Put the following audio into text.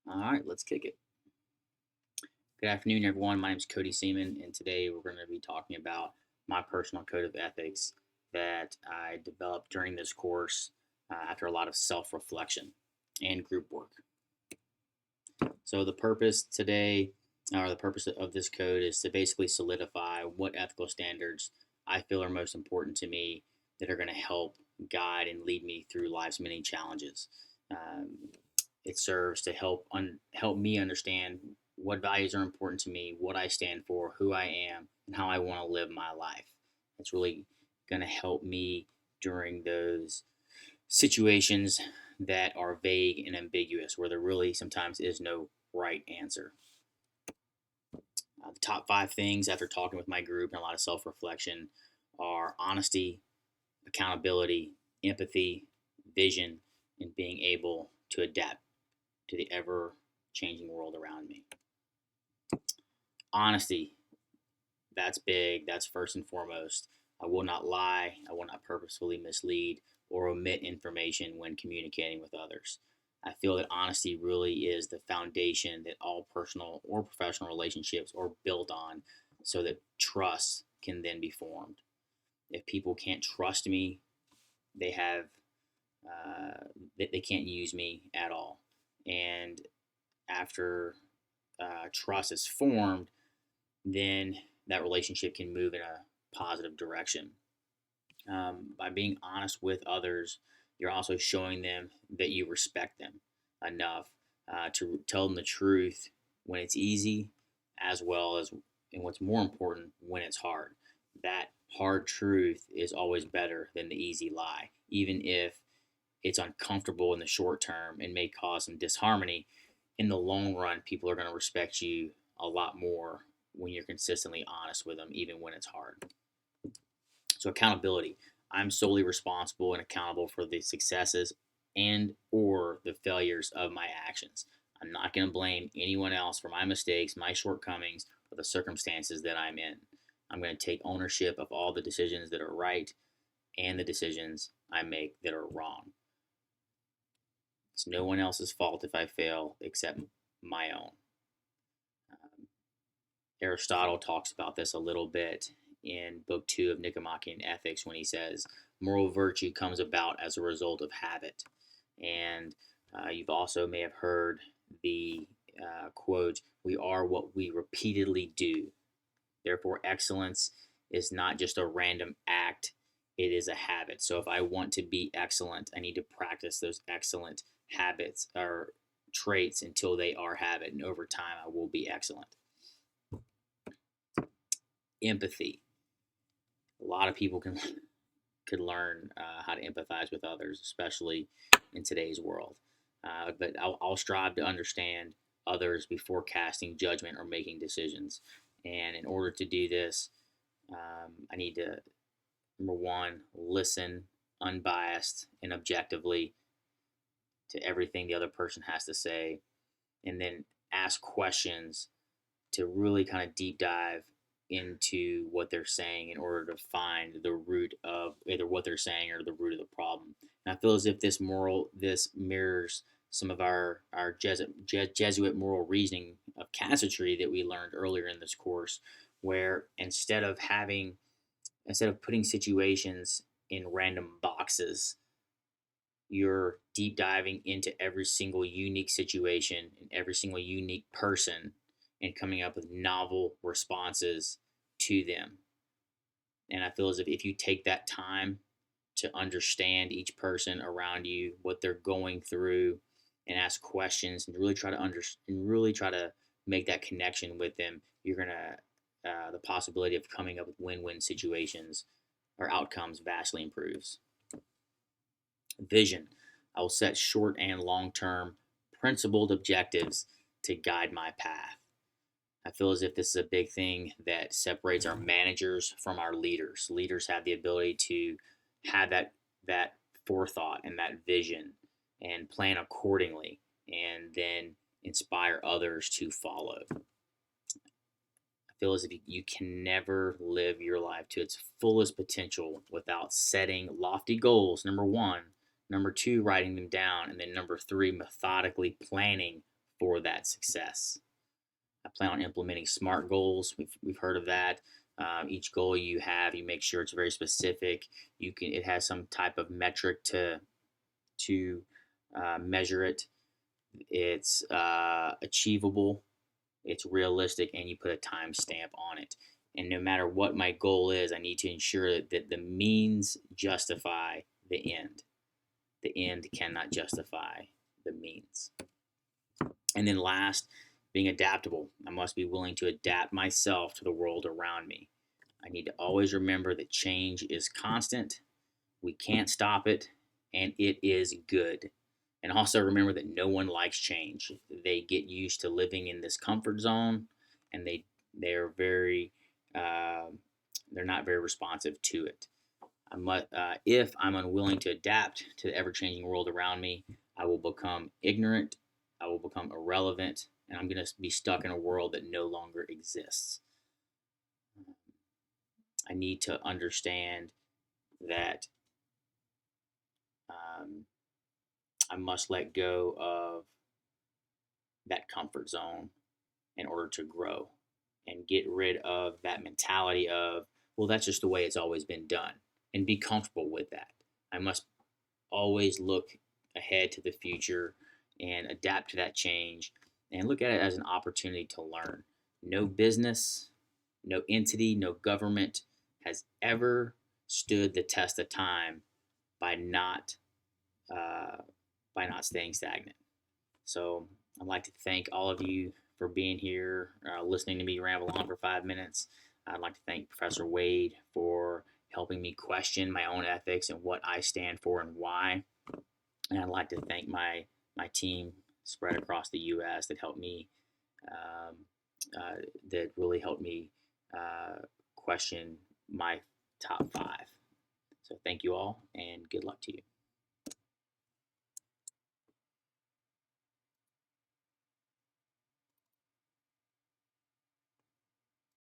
All right, let's kick it. Good afternoon, everyone. My name is Cody Seaman, and today we're going to be talking about my personal code of ethics that I developed during this course after a lot of self reflection and group work. So, the purpose today, or the purpose of this code, is to basically solidify what ethical standards I feel are most important to me that are going to help guide and lead me through life's many challenges. Um, it serves to help me understand what values are important to me, what I stand for, who I am, and how I want to live my life. It's really going to help me during those situations that are vague and ambiguous, where there really sometimes is no right answer. The top five things after talking with my group and a lot of self reflection are honesty, accountability, empathy, vision, and being able to adapt to the ever changing world around me. Honesty, that's big. That's first and foremost. I will not lie. I will not purposefully mislead or omit information when communicating with others. I feel that honesty really is the foundation that all personal or professional relationships are built on so that trust can then be formed. If people can't trust me, they have they can't use me at all. And after trust is formed, then that relationship can move in a positive direction. By being honest with others, you're also showing them that you respect them enough to tell them the truth when it's easy, as well as, and what's more important, when it's hard. That hard truth is always better than the easy lie, even if it's uncomfortable in the short term and may cause some disharmony. In the long run, people are going to respect you a lot more when you're consistently honest with them, even when it's hard. So accountability. I'm solely responsible and accountable for the successes and or the failures of my actions. I'm not going to blame anyone else for my mistakes, my shortcomings, or the circumstances that I'm in. I'm going to take ownership of all the decisions that are right and the decisions I make that are wrong. It's no one else's fault if I fail except my own. Um, Aristotle talks about this a little bit in Book 2 of Nicomachean Ethics when he says, moral virtue comes about as a result of habit. And you've also may have heard the quote, we are what we repeatedly do. Therefore, excellence is not just a random act, it is a habit. So if I want to be excellent, I need to practice those excellent habits or traits until they are habit. And over time, I will be excellent. Empathy. A lot of people could learn how to empathize with others, especially in today's world. But I'll strive to understand others before casting judgment or making decisions. And in order to do this, I need to, number one, listen unbiased and objectively to everything the other person has to say, and then ask questions to really kind of deep dive into what they're saying in order to find the root of either what they're saying or the root of the problem. And I feel as if this mirrors some of our Jesuit moral reasoning of casuistry that we learned earlier in this course, where instead of putting situations in random boxes, you're deep diving into every single unique situation and every single unique person and coming up with novel responses to them. And I feel as if you take that time to understand each person around you, what they're going through, and ask questions and really try to make that connection with them, you're gonna the possibility of coming up with win-win situations or outcomes vastly improves. Vision. I will set short and long term principled objectives to guide my path. I feel as if this is a big thing that separates our managers from our leaders. Leaders have the ability to have that forethought and that vision and plan accordingly and then inspire others to follow. I feel as if you can never live your life to its fullest potential without setting lofty goals, number one. Number two, writing them down. And then number three, methodically planning for that success. I plan on implementing SMART goals. We've heard of that. Each goal you have, you make sure it's very specific. It has some type of metric to measure it. It's achievable, it's realistic, and you put a timestamp on it. And no matter what my goal is, I need to ensure that the means justify the end. The end cannot justify the means. And then last, being adaptable. I must be willing to adapt myself to the world around me. I need to always remember that change is constant. We can't stop it, and it is good. And also remember that no one likes change. They get used to living in this comfort zone, and they're very they're not very responsive to it. If I'm unwilling to adapt to the ever-changing world around me, I will become ignorant. I will become irrelevant, and I'm going to be stuck in a world that no longer exists. I need to understand that I must let go of that comfort zone in order to grow and get rid of that mentality of, well, that's just the way it's always been done, and be comfortable with that. I must always look ahead to the future and adapt to that change and look at it as an opportunity to learn. No business, no entity, no government has ever stood the test of time by not uh, staying stagnant. So I'd like to thank all of you for being here, listening to me ramble on for 5 minutes. I'd like to thank Professor Wade for helping me question my own ethics and what I stand for and why. And I'd like to thank my team spread across the U.S. that helped me, um, that really helped me question my top 5. So thank you all, and good luck to you.